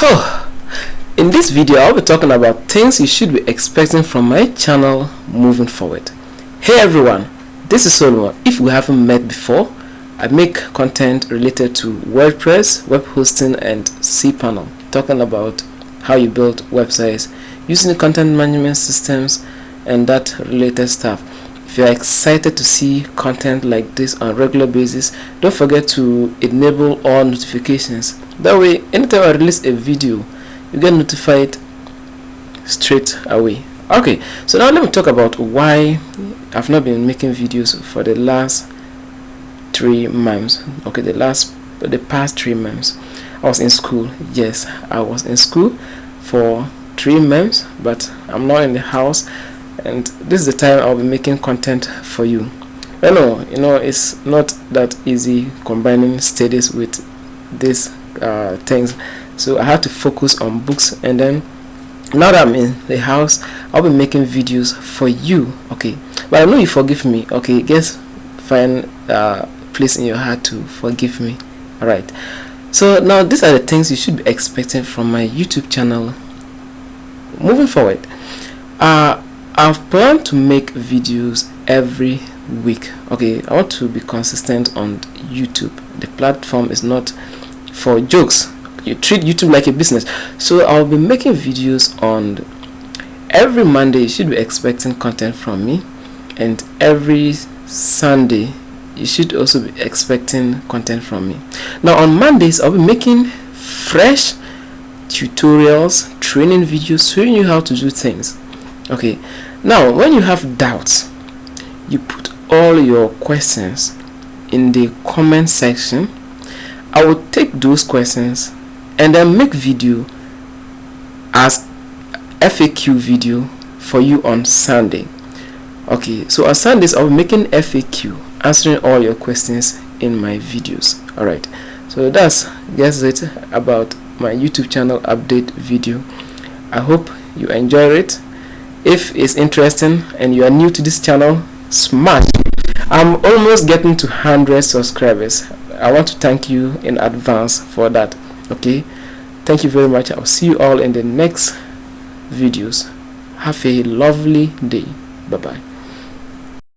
Oh, in this video I'll be talking about things you should be expecting from my channel moving forward. Hey everyone, this is Solomon. If we haven't met before, I make content related to WordPress, web hosting and cPanel, talking about how you build websites using content management systems and that related stuff. If you're excited to see content like this on a regular basis, don't forget to enable all notifications. That way, anytime I release a video, you get notified straight away. Okay, so now let me talk about why I've not been making videos for the last 3 months. Okay, the past 3 months. I was in school. Yes, I was in school for 3 months, but I'm not in the house, and this is the time I'll be making content for you. I know, it's not that easy combining studies with these things, so I had to focus on books, and then now that I'm in the house, I'll be making videos for you. Okay, but I know you forgive me. Okay, just find a place in your heart to forgive me. All right, so now these are the things you should be expecting from my YouTube channel moving forward. I've planned to make videos every week. Okay, I want to be consistent on YouTube. The platform is not for jokes. You treat YouTube like a business. So I'll be making videos on every Monday. You should be expecting content from me, and every Sunday you should also be expecting content from me. Now on Mondays I'll be making fresh tutorials, training videos, showing you how to do things. Okay, now when you have doubts, you put all your questions in the comment section. I will take those questions and then make video as FAQ video for you on Sunday. Okay, so on Sundays I'll be making FAQ, answering all your questions in my videos. Alright, so that's it about my YouTube channel update video. I hope you enjoy it. If it's interesting and you are new to this channel, smash. I'm almost getting to 100 subscribers. I want to thank you in advance for that. Okay, thank you very much. I'll see you all in the next videos. Have a lovely day. Bye bye.